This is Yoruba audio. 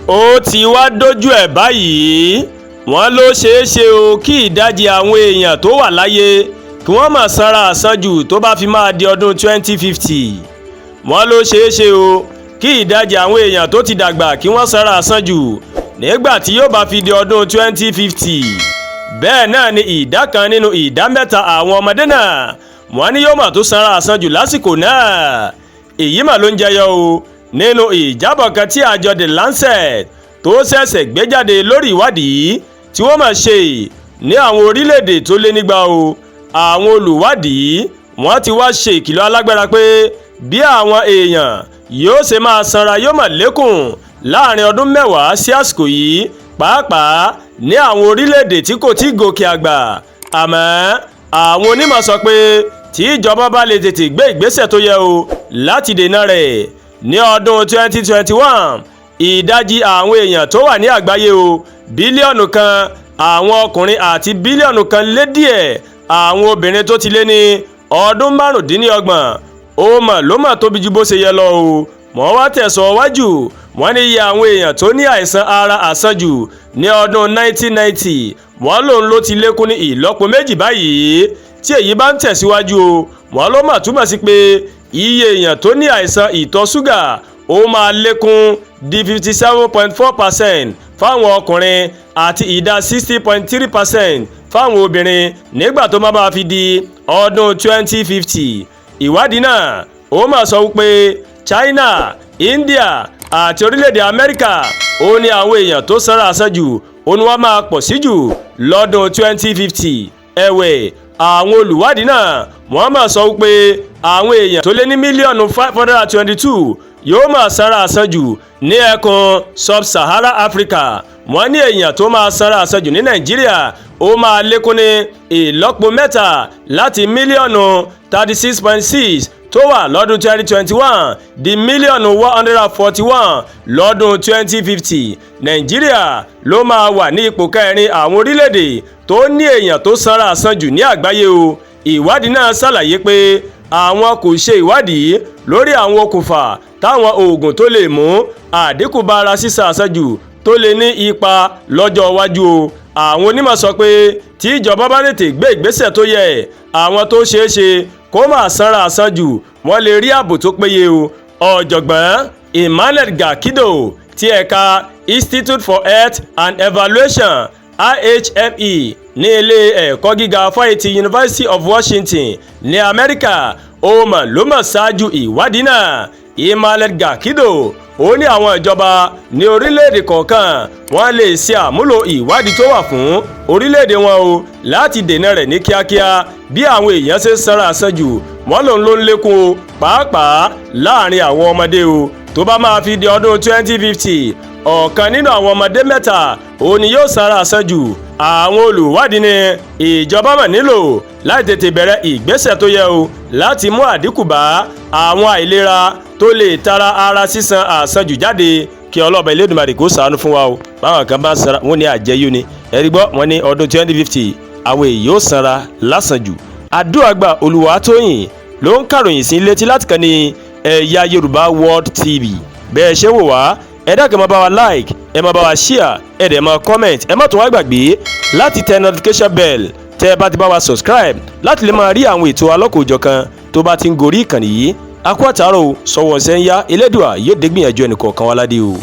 ó ti wá dójú ẹ̀ báyìí wọ́n ló ṣeé ṣe o kí ìdajì àwọn èèyàn tó wà láyé kí wọ́n má sanra àsanjù tó bá fi máa di ọdún 2050 wọ́n ló ṣeé ṣe o kí ìdajì àwọn èèyàn tó ti dàgbà kí wọ́n sanra àsanjù nígbà tí yóò bá fi di ọdún 2050 bẹ́ẹ̀ náà ni ìdá kan nínú ìdá mẹ́ta àwọn ọmọdé náà wọ́n ní yóò mà tó sanra àsanjù lásìkò náà èyí mà ló ń jẹyọ o nínú ìjábọ̀ kan tí àjọ The Lancet tó ṣẹ̀ṣẹ̀ gbé jáde lórí ìwádìí tí wọ́n máa ṣe ní àwọn orílẹ̀-èdè tó lé nígbà o àwọn olùwádìí wọ́n ti wá ṣe ìkìlọ̀ alágbára pé bí àwọn èèyàn yóò ṣe máa sanra yóò máa lékún láàrin ọdún mẹ́wàá sí àsìkò yìí pàápàá ní àwọn orílẹ̀-èdè tí kò tí gòkè àgbà àmọ́ àwọn onímọ̀ sọ pé tí ìjọba bá lè tètè gbé ìgbésẹ̀ tó yẹ o láti dènà rẹ̀ ní ọdún 2021 ìdajì àwọn èèyàn tó wà ní àgbáyé o bílíọ̀nù kan àwọn ọkùnrin àti bílíọ̀nù kan lé díẹ̀ àwọn obìnrin tó ti lé ní ọdún márùndínlọ́gbọ̀n ó mọ̀ ló mọ̀ tóbi ju bó ṣe yẹ lọ o wọ́n wá tẹ̀sọ̀ wájú wọ́n ní iye àwọn èèyàn tó ní àìsàn ara àsanjù ní ọdún 1990 wọ́n lòun ló ti lékún ní ìlọ́po méjì báyìí tí èyí bá ń tẹ̀síwájú o wọ́n ló mà túmọ̀ sí pé iye èèyàn tó ní àìsàn ìtọ̀ ṣúgà ó máa lékún di 57.4% fáwọn ọkùnrin àti ìdá 60.3% fáwọn obìnrin nígbà tó máa fi di ọdún 2050 ìwádìí náà ó mà sọ wípé China, India àti orílẹ̀-èdè Amẹ́ríkà ó ní àwọn èèyàn tó sanra àsanjù ó ní wọ́n máa pọ̀ sí jù lọ́dún 2050 ẹ̀wẹ̀ àwọn olùwádìí náà wọ́n máa sọ wípé àwọn èèyàn tó lé ní mílíọ̀nù 522 yóò máa sanra àsanjù ní ẹkùn sub-Sahara Africa wọ́n ní èèyàn tó máa sanra àsanjù ní Nàìjíríà ó máa lékún ní ìlọ́po mẹ́ta láti mílíọ̀nù 36.6 tó wà lọ́dún 2021 di mílíọ̀nù 141 lọ́dún 2050 Nàìjíríà ló máa wà ní ipò kẹrin àwọn orílẹ̀-èdè tó ní èèyàn tó sanra àsanjù ní àgbáyé o ìwádìí náà ṣàlàyé pé àwọn kò ṣe ìwádìí lórí àwọn okùnfà táwọn oògùn tó lè mú àdínkù bá ara sísá àsanjù tó lè ní ipa lọ́jọ́ iwájú o àwọn onímọ̀ sọ pé tí ìjọba bá tètè gbé ìgbésẹ̀ tó yẹ àwọn tó ṣeé ṣe kó má sanra àsanjù wọ́n lè rí ààbò tó péye o ọ̀jọ̀gbọ́n Emmanuel Gakido ti ẹ̀ka Institute for Health and Evaluation IHME ní ilé ẹ̀kọ́ gíga fáyẹ̀tì University of Washington ní Amẹ́ríkà ó mà ló mà ṣáájú ìwádìí náà Emmanuel Gakido ó ní àwọn ìjọba ní orílẹ̀-èdè kọ̀ọ̀kan wọ́n lè ṣe àmúlò ìwádìí tó wà fún orílẹ̀-èdè wọn o láti dènà rẹ̀ ní kíákíá bí àwọn èèyàn ṣe sanra àsanjù wọ́n lòun ló ń lékún o pàápàá láàrin àwọn ọmọdé o tó bá máa fi di ọdún 2050 ọ̀kan nínú àwọn ọmọdé mẹ́ta òun ni yóò sanra àsanjù àwọn olùwádìí ní ìjọba mọ̀ nílò láti tètè bẹ̀rẹ̀ ìgbésẹ̀ tó yẹ o láti mú àdínkù bá àwọn àìlera tó lè tara ara sísan àsanjù jáde kí ọlọ́ọ̀bà Elédùmarè kó ṣàánú fún wa o báwọn kan bá sanra wọn ní àjẹyó ni ẹ̀rí gbọ́ wọn ní ọdún 2050 àwọn èyí ó sanra lásànjù Adúàgbà Olúwatóyìn ló ń kàròyìn sí létí láti kàn ní Ẹ̀yà Yorùbá World TV bẹ́ẹ̀ ṣe wò wá ẹ dákẹ́ máa bá wa like ẹ máa bá wa share ẹ dẹ̀ máa comment ẹ má tún wá gbàgbé láti tẹ notification bell tẹ́ ẹ bá ti bá wa subscribe láti lè máa rí àwọn ètò alọ́kòójọ̀kan tó bá ti ń gorí ìkànnì yìí akú àtàrò sọ̀wọ́n sẹ́ńyá Elédùà yóò dégbìyànjú ẹnìkọ̀ọ̀kan wá ládé o.